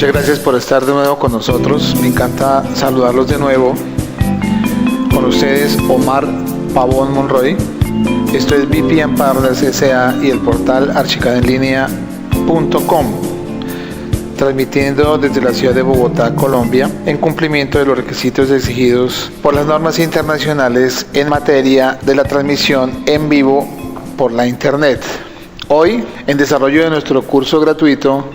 Muchas gracias por estar de nuevo con nosotros. Me encanta saludarlos de nuevo. Con ustedes, Omar Pavón Monroy. Esto es VPN Partners S.A. y el portal archicadenlinea.com, transmitiendo desde la ciudad de Bogotá, Colombia, en cumplimiento de los requisitos exigidos por las normas internacionales en materia de la transmisión en vivo por la Internet. Hoy, en desarrollo de nuestro curso gratuito,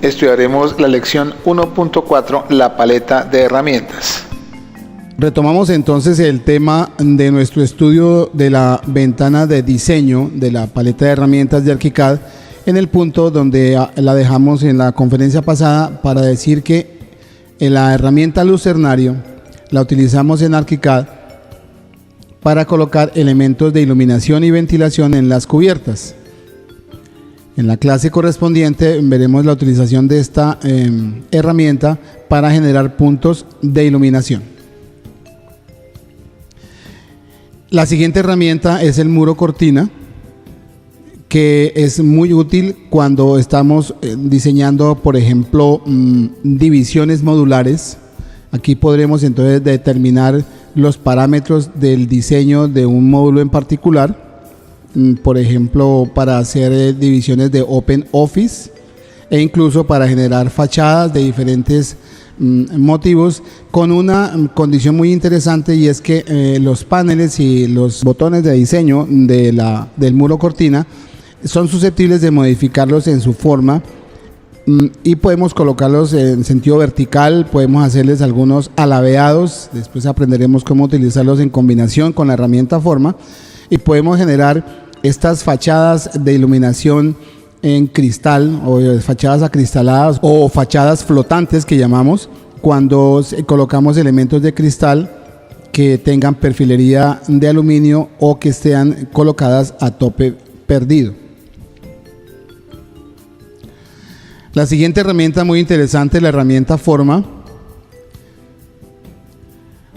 estudiaremos la lección 1.4, la paleta de herramientas. Retomamos entonces el tema de nuestro estudio de la ventana de diseño de la paleta de herramientas de ArchiCAD en el punto donde la dejamos en la conferencia pasada para decir que la herramienta lucernario la utilizamos en ArchiCAD para colocar elementos de iluminación y ventilación en las cubiertas. En la clase correspondiente veremos la utilización de esta herramienta para generar puntos de iluminación. La siguiente herramienta es el muro cortina, que es muy útil cuando estamos diseñando, por ejemplo, divisiones modulares. Aquí podremos entonces determinar los parámetros del diseño de un módulo en particular, por ejemplo, para hacer divisiones de Open Office e incluso para generar fachadas de diferentes motivos, con una condición muy interesante, y es que los paneles y los botones de diseño del muro cortina son susceptibles de modificarlos en su forma y podemos colocarlos en sentido vertical, podemos hacerles algunos alabeados, después aprenderemos cómo utilizarlos en combinación con la herramienta forma, y podemos generar estas fachadas de iluminación en cristal o fachadas acristaladas o fachadas flotantes que llamamos, cuando colocamos elementos de cristal que tengan perfilería de aluminio o que estén colocadas a tope perdido. La siguiente herramienta muy interesante es la herramienta forma.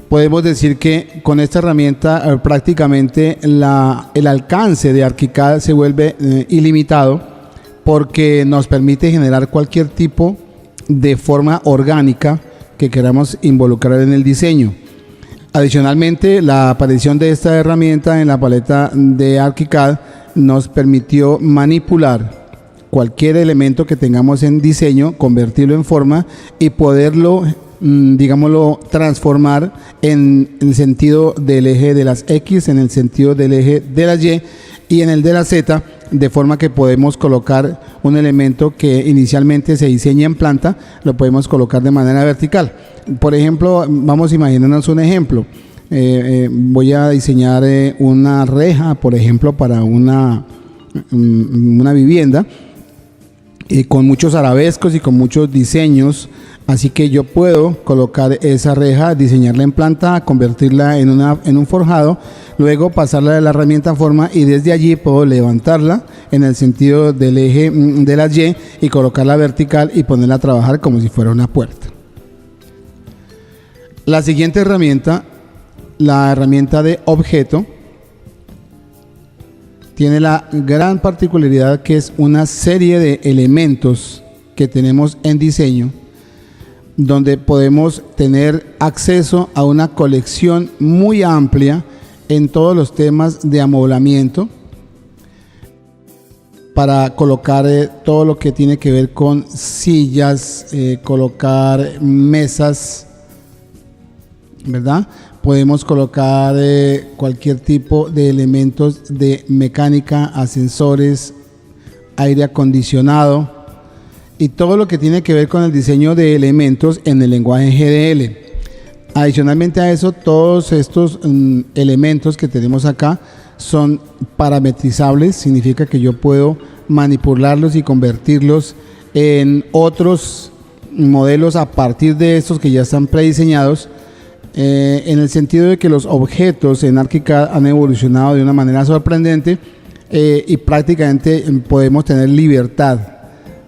Podemos decir que con esta herramienta prácticamente el alcance de ArchiCAD se vuelve ilimitado, porque nos permite generar cualquier tipo de forma orgánica que queramos involucrar en el diseño. Adicionalmente, la aparición de esta herramienta en la paleta de ArchiCAD nos permitió manipular cualquier elemento que tengamos en diseño, convertirlo en forma y poderlo, digámoslo, transformar en el sentido del eje de las X, en el sentido del eje de la Y y en el de la Z, de forma que podemos colocar un elemento que inicialmente se diseña en planta, lo podemos colocar de manera vertical. Por ejemplo, vamos a imaginarnos un ejemplo. Voy a diseñar una reja, por ejemplo, para una vivienda, con muchos arabescos y con muchos diseños. Así que yo puedo colocar esa reja, diseñarla en planta, convertirla en un forjado, luego pasarla de la herramienta forma y desde allí puedo levantarla en el sentido del eje de la Y y colocarla vertical y ponerla a trabajar como si fuera una puerta. La siguiente herramienta, la herramienta de objeto, tiene la gran particularidad que es una serie de elementos que tenemos en diseño, donde podemos tener acceso a una colección muy amplia en todos los temas de amoblamiento, para colocar todo lo que tiene que ver con sillas, colocar mesas, ¿verdad? Podemos colocar cualquier tipo de elementos de mecánica, ascensores, aire acondicionado y todo lo que tiene que ver con el diseño de elementos en el lenguaje GDL. Adicionalmente a eso, todos estos elementos que tenemos acá son parametrizables, significa que yo puedo manipularlos y convertirlos en otros modelos a partir de estos que ya están prediseñados, en el sentido de que los objetos en ArchiCAD han evolucionado de una manera sorprendente y prácticamente podemos tener libertad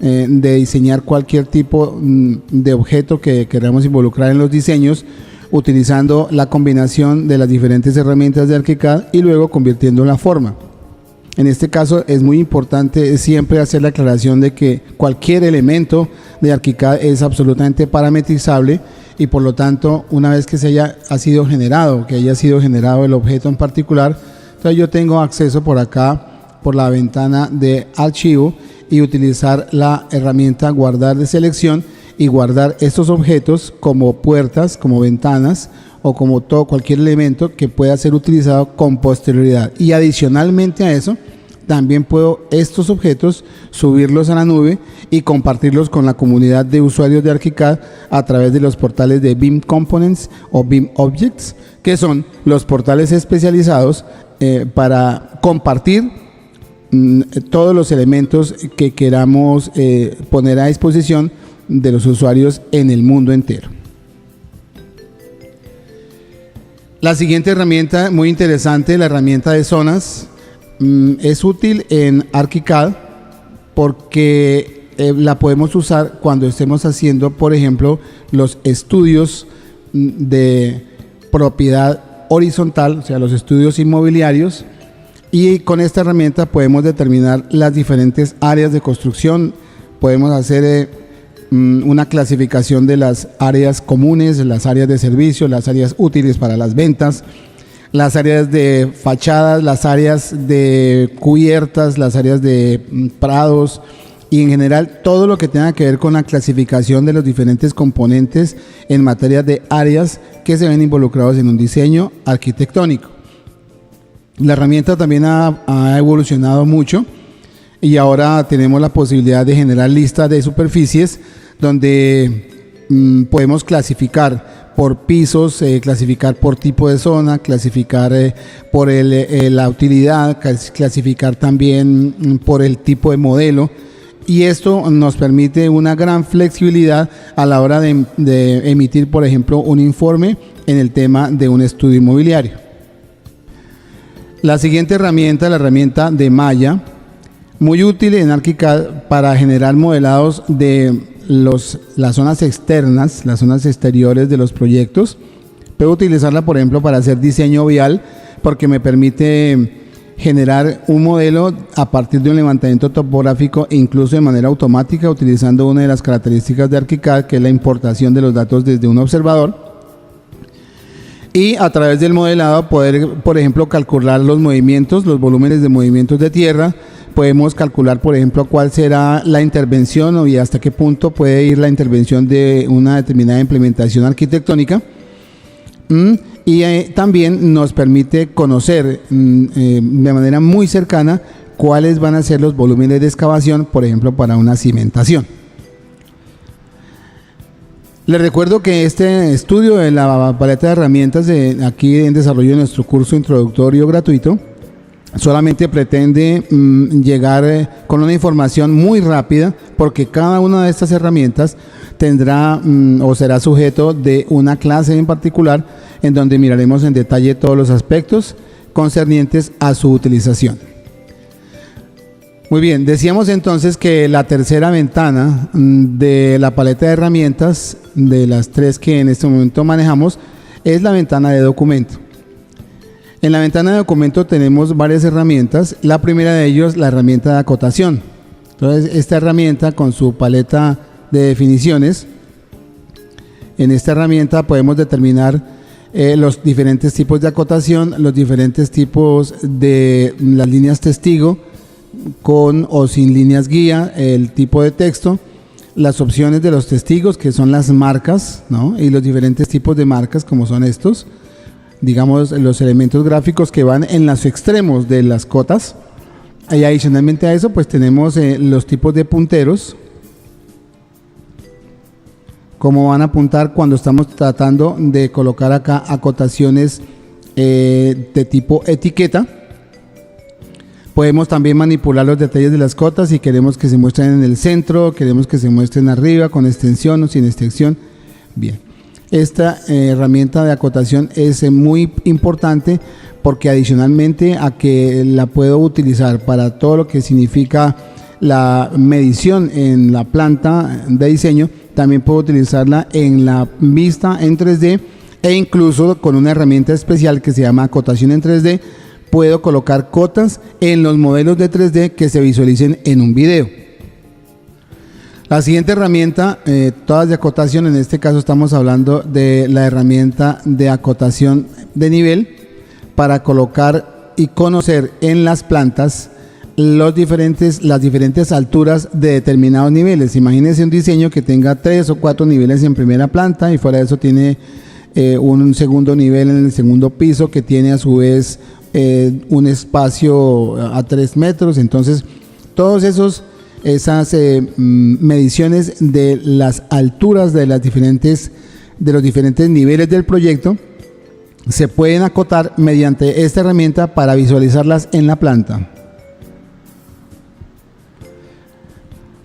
de diseñar cualquier tipo de objeto que queramos involucrar en los diseños, utilizando la combinación de las diferentes herramientas de ArchiCAD y luego convirtiendo la forma. En este caso es muy importante siempre hacer la aclaración de que cualquier elemento de ArchiCAD es absolutamente parametrizable y por lo tanto una vez que haya sido generado el objeto en particular, entonces yo tengo acceso por acá, por la ventana de archivo y utilizar la herramienta guardar de selección y guardar estos objetos como puertas, como ventanas o como cualquier elemento que pueda ser utilizado con posterioridad. Y adicionalmente a eso, también puedo estos objetos subirlos a la nube y compartirlos con la comunidad de usuarios de ArchiCAD a través de los portales de BIM Components o BIM Objects, que son los portales especializados para compartir todos los elementos que queramos poner a disposición de los usuarios en el mundo entero. La siguiente herramienta muy interesante, la herramienta de zonas, es útil en ArchiCAD porque la podemos usar cuando estemos haciendo, por ejemplo, los estudios de propiedad horizontal, o sea, los estudios inmobiliarios, y con esta herramienta podemos determinar las diferentes áreas de construcción, podemos hacer una clasificación de las áreas comunes, las áreas de servicio, las áreas útiles para las ventas, las áreas de fachadas, las áreas de cubiertas, las áreas de prados y en general todo lo que tenga que ver con la clasificación de los diferentes componentes en materia de áreas que se ven involucrados en un diseño arquitectónico. La herramienta también ha evolucionado mucho y ahora tenemos la posibilidad de generar listas de superficies donde podemos clasificar por pisos, clasificar por tipo de zona, clasificar por la utilidad, clasificar también por el tipo de modelo, y esto nos permite una gran flexibilidad a la hora de emitir, por ejemplo, un informe en el tema de un estudio inmobiliario. La siguiente herramienta, la herramienta de malla, muy útil en ArchiCAD para generar modelados de las zonas externas, las zonas exteriores de los proyectos. Puedo utilizarla, por ejemplo, para hacer diseño vial, porque me permite generar un modelo a partir de un levantamiento topográfico e incluso de manera automática, utilizando una de las características de ArchiCAD, que es la importación de los datos desde un observador. Y a través del modelado poder, por ejemplo, calcular los movimientos, los volúmenes de movimientos de tierra. Podemos calcular, por ejemplo, cuál será la intervención y hasta qué punto puede ir la intervención de una determinada implementación arquitectónica. Y también nos permite conocer de manera muy cercana cuáles van a ser los volúmenes de excavación, por ejemplo, para una cimentación. Les recuerdo que este estudio de la paleta de herramientas aquí en desarrollo de nuestro curso introductorio gratuito solamente pretende llegar con una información muy rápida, porque cada una de estas herramientas tendrá o será sujeto de una clase en particular en donde miraremos en detalle todos los aspectos concernientes a su utilización. Muy bien, decíamos entonces que la tercera ventana de la paleta de herramientas, de las tres que en este momento manejamos, es la ventana de documento. En la ventana de documento tenemos varias herramientas. La primera de ellos, la herramienta de acotación. Entonces, esta herramienta con su paleta de definiciones, en esta herramienta podemos determinar los diferentes tipos de acotación, los diferentes tipos de las líneas testigo, con o sin líneas guía, el tipo de texto, las opciones de los testigos, que son las marcas, ¿no? Y los diferentes tipos de marcas, como son estos, digamos, los elementos gráficos que van en los extremos de las cotas. Y adicionalmente a eso, pues tenemos los tipos de punteros, cómo van a apuntar cuando estamos tratando de colocar acá acotaciones de tipo etiqueta. Podemos también manipular los detalles de las cotas si queremos que se muestren en el centro, queremos que se muestren arriba, con extensión o sin extensión. Bien, esta herramienta de acotación es muy importante porque adicionalmente a que la puedo utilizar para todo lo que significa la medición en la planta de diseño, también puedo utilizarla en la vista en 3D e incluso con una herramienta especial que se llama acotación en 3D puedo colocar cotas en los modelos de 3D que se visualicen en un video. La siguiente herramienta, todas de acotación, en este caso estamos hablando de la herramienta de acotación de nivel para colocar y conocer en las plantas las diferentes alturas de determinados niveles. Imagínense un diseño que tenga 3 o 4 niveles en primera planta y fuera de eso tiene un segundo nivel en el segundo piso que tiene a su vez un espacio a 3 metros. Entonces, todos esas mediciones de las alturas de los diferentes niveles del proyecto se pueden acotar mediante esta herramienta para visualizarlas en la planta.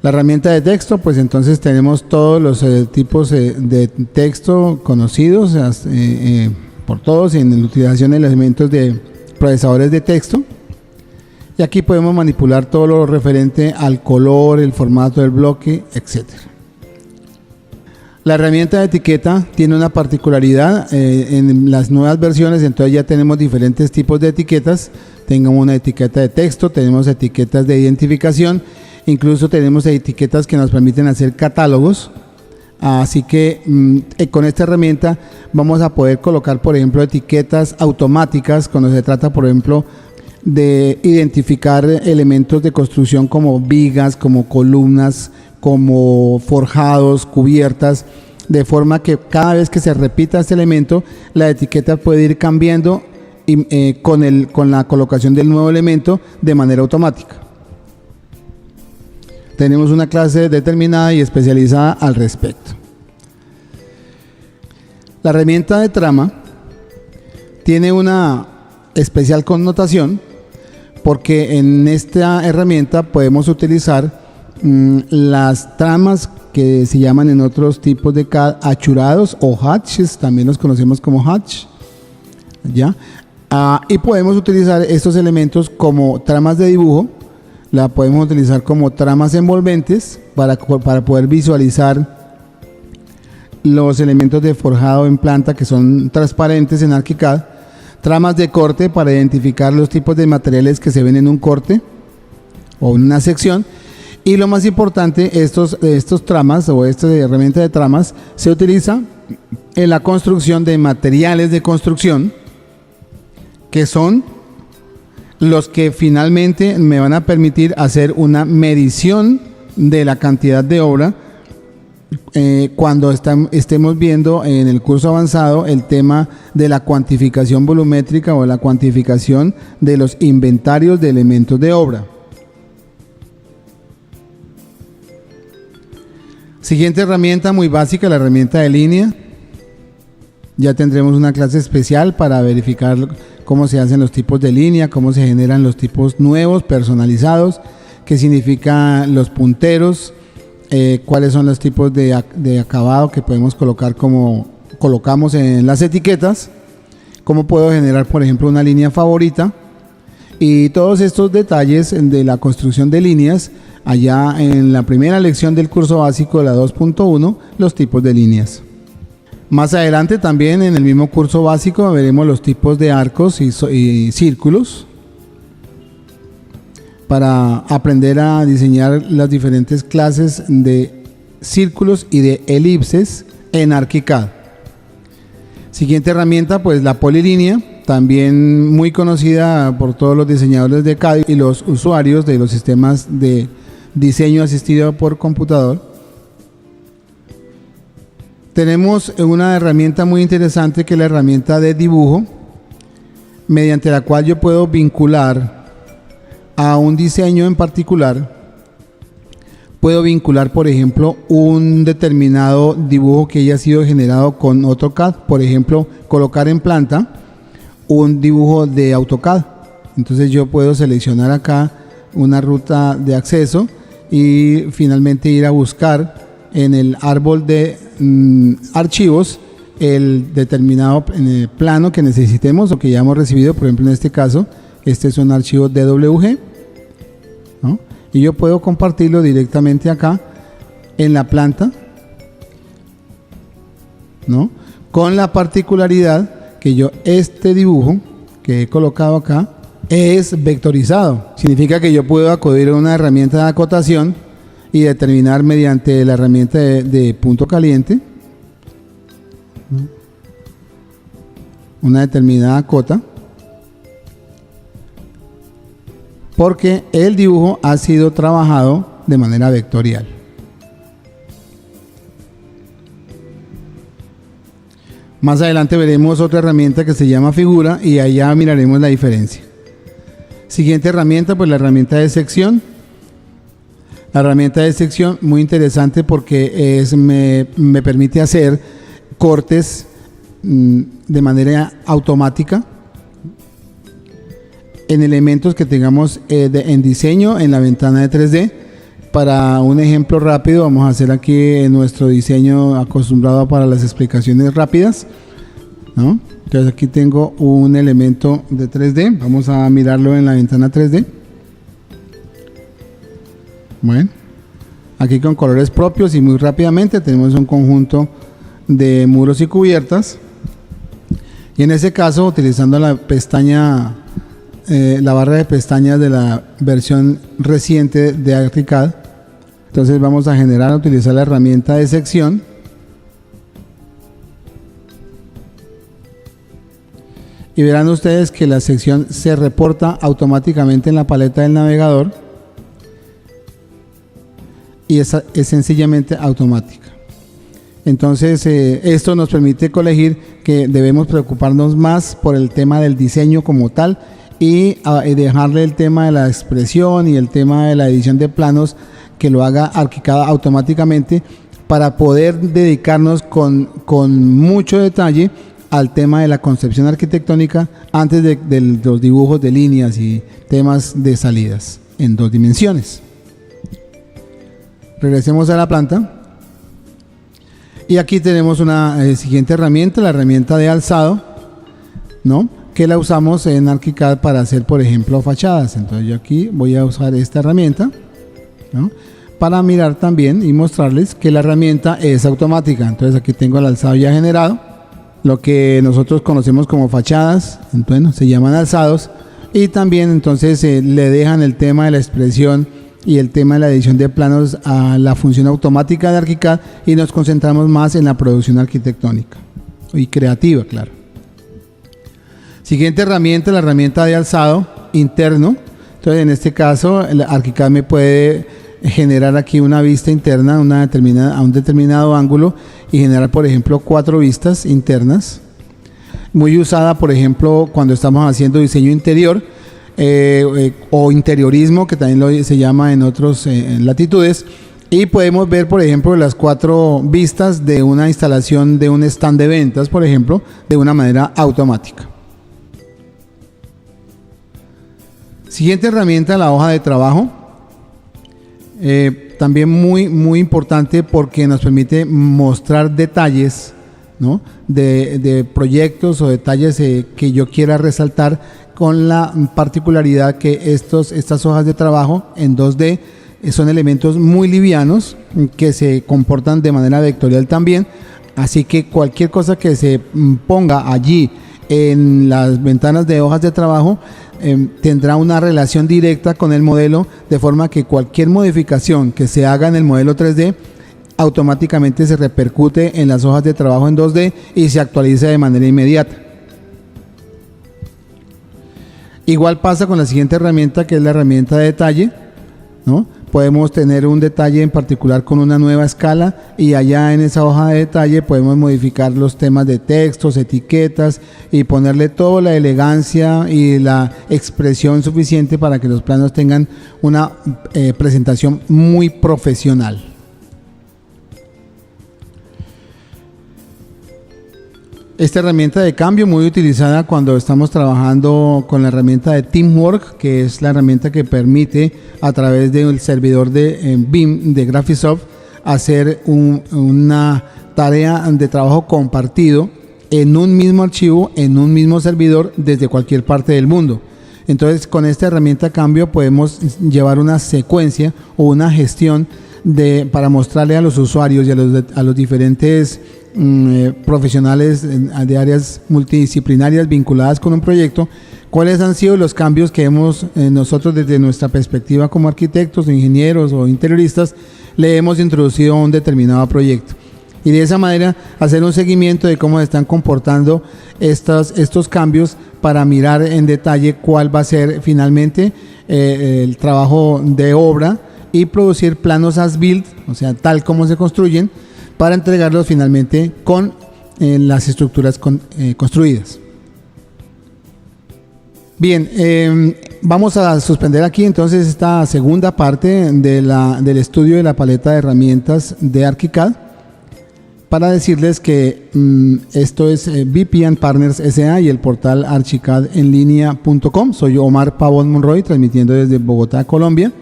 La herramienta de texto, pues entonces tenemos todos los tipos de texto conocidos por todos en la utilización de elementos de procesadores de texto. Y aquí podemos manipular todo lo referente al color, el formato del bloque, etc. La herramienta de etiqueta tiene una particularidad en las nuevas versiones, entonces ya tenemos diferentes tipos de etiquetas. Tenemos una etiqueta de texto, tenemos etiquetas de identificación, incluso tenemos etiquetas que nos permiten hacer catálogos. Así que con esta herramienta vamos a poder colocar, por ejemplo, etiquetas automáticas cuando se trata, por ejemplo, de identificar elementos de construcción como vigas, como columnas, como forjados, cubiertas, de forma que cada vez que se repita este elemento, la etiqueta puede ir cambiando con la colocación del nuevo elemento de manera automática. Tenemos una clase determinada y especializada al respecto. La herramienta de trama tiene una especial connotación porque en esta herramienta podemos utilizar las tramas que se llaman en otros tipos de CAD achurados o hatches, también los conocemos como hatch, ¿ya? Y podemos utilizar estos elementos como tramas de dibujo, la podemos utilizar como tramas envolventes para poder visualizar los elementos de forjado en planta que son transparentes en ArchiCAD, tramas de corte para identificar los tipos de materiales que se ven en un corte o en una sección, y lo más importante, estos tramas o esta herramienta de tramas se utiliza en la construcción de materiales de construcción que son los que finalmente me van a permitir hacer una medición de la cantidad de obra cuando estemos viendo en el curso avanzado el tema de la cuantificación volumétrica o la cuantificación de los inventarios de elementos de obra. Siguiente herramienta muy básica, la herramienta de línea. Ya tendremos una clase especial para verificar cómo se hacen los tipos de línea, cómo se generan los tipos nuevos, personalizados, qué significan los punteros, cuáles son los tipos de acabado que podemos colocar como colocamos en las etiquetas, cómo puedo generar, por ejemplo, una línea favorita, y todos estos detalles de la construcción de líneas allá en la primera lección del curso básico de la 2.1, los tipos de líneas. Más adelante también en el mismo curso básico veremos los tipos de arcos y círculos para aprender a diseñar las diferentes clases de círculos y de elipses en ArchiCAD. Siguiente herramienta, pues la polilínea, también muy conocida por todos los diseñadores de CAD y los usuarios de los sistemas de diseño asistido por computador. Tenemos una herramienta muy interesante que es la herramienta de dibujo, mediante la cual yo puedo vincular a un diseño en particular. Puedo vincular, por ejemplo, un determinado dibujo que haya sido generado con AutoCAD. Por ejemplo, colocar en planta un dibujo de AutoCAD. Entonces yo puedo seleccionar acá una ruta de acceso y finalmente ir a buscar en el árbol de archivos el determinado plano que necesitemos o que ya hemos recibido. Por ejemplo, en este caso, este es un archivo DWG, ¿no? Y yo puedo compartirlo directamente acá en la planta, ¿no? Con la particularidad que yo este dibujo que he colocado acá, es vectorizado. Significa que yo puedo acudir a una herramienta de acotación y determinar mediante la herramienta de punto caliente una determinada cota, porque el dibujo ha sido trabajado de manera vectorial. Más adelante veremos otra herramienta que se llama figura y allá miraremos la diferencia. Siguiente herramienta, pues la herramienta de sección. La herramienta de sección, muy interesante porque me permite hacer cortes de manera automática en elementos que tengamos en diseño en la ventana de 3D. Para un ejemplo rápido, vamos a hacer aquí nuestro diseño acostumbrado para las explicaciones rápidas, ¿no? Entonces aquí tengo un elemento de 3D, vamos a mirarlo en la ventana 3D. Bueno, aquí con colores propios y muy rápidamente tenemos un conjunto de muros y cubiertas, y en ese caso utilizando la pestaña la barra de pestañas de la versión reciente de ArchiCAD. Entonces vamos a utilizar la herramienta de sección y verán ustedes que la sección se reporta automáticamente en la paleta del navegador y es sencillamente automática. Entonces esto nos permite colegir que debemos preocuparnos más por el tema del diseño como tal y dejarle el tema de la expresión y el tema de la edición de planos que lo haga ArchiCAD automáticamente, para poder dedicarnos con mucho detalle al tema de la concepción arquitectónica antes de los dibujos de líneas y temas de salidas en 2 dimensiones. Regresemos a la planta y aquí tenemos una siguiente herramienta, la herramienta de alzado, ¿no?, que la usamos en ArchiCAD para hacer, por ejemplo, fachadas. Entonces yo aquí voy a usar esta herramienta, ¿no?, para mirar también y mostrarles que la herramienta es automática. Entonces aquí tengo el alzado ya generado, lo que nosotros conocemos como fachadas, entonces se llaman alzados, y también entonces le dejan el tema de la expresión y el tema de la edición de planos a la función automática de ArchiCAD y nos concentramos más en la producción arquitectónica y creativa, claro. Siguiente herramienta, la herramienta de alzado interno. Entonces en este caso ArchiCAD me puede generar aquí una vista interna a un determinado ángulo y generar, por ejemplo, 4 vistas internas, muy usada, por ejemplo, cuando estamos haciendo diseño interior o interiorismo, que también se llama en otras latitudes, y podemos ver, por ejemplo, las 4 vistas de una instalación de un stand de ventas, por ejemplo, de una manera automática. Siguiente herramienta, la hoja de trabajo. También muy importante porque nos permite mostrar detalles, ¿no?, de proyectos o detalles que yo quiera resaltar, con la particularidad que estas hojas de trabajo en 2D son elementos muy livianos que se comportan de manera vectorial también, así que cualquier cosa que se ponga allí en las ventanas de hojas de trabajo tendrá una relación directa con el modelo, de forma que cualquier modificación que se haga en el modelo 3D automáticamente se repercute en las hojas de trabajo en 2D y se actualiza de manera inmediata. Igual pasa con la siguiente herramienta, que es la herramienta de detalle, ¿no? Podemos tener un detalle en particular con una nueva escala y allá en esa hoja de detalle podemos modificar los temas de textos, etiquetas y ponerle toda la elegancia y la expresión suficiente para que los planos tengan una presentación muy profesional. Esta herramienta de cambio, muy utilizada cuando estamos trabajando con la herramienta de Teamwork, que es la herramienta que permite a través del servidor de BIM de Graphisoft hacer una tarea de trabajo compartido en un mismo archivo, en un mismo servidor, desde cualquier parte del mundo. Entonces con esta herramienta cambio podemos llevar una secuencia o una gestión para mostrarle a los usuarios y a los diferentes profesionales de áreas multidisciplinarias vinculadas con un proyecto ¿Cuáles han sido los cambios que hemos nosotros desde nuestra perspectiva como arquitectos, ingenieros o interioristas le hemos introducido a un determinado proyecto? Y de esa manera hacer un seguimiento de cómo se están comportando estos cambios para mirar en detalle cuál va a ser finalmente el trabajo de obra y producir planos as-built, o sea, tal como se construyen, para entregarlos finalmente con las estructuras construidas. Bien, vamos a suspender aquí entonces esta segunda parte del estudio de la paleta de herramientas de ArchiCAD para decirles que esto es VP & Partners S.A. y el portal archicadenlinea.com. Soy Omar Pavón Monroy, transmitiendo desde Bogotá, Colombia.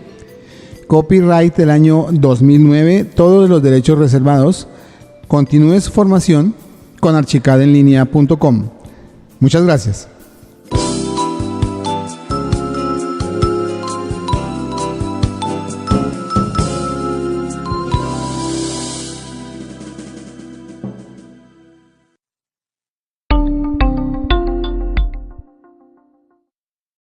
Copyright del año 2009, todos los derechos reservados. Continúe su formación con archicadenlinea.com. Muchas gracias.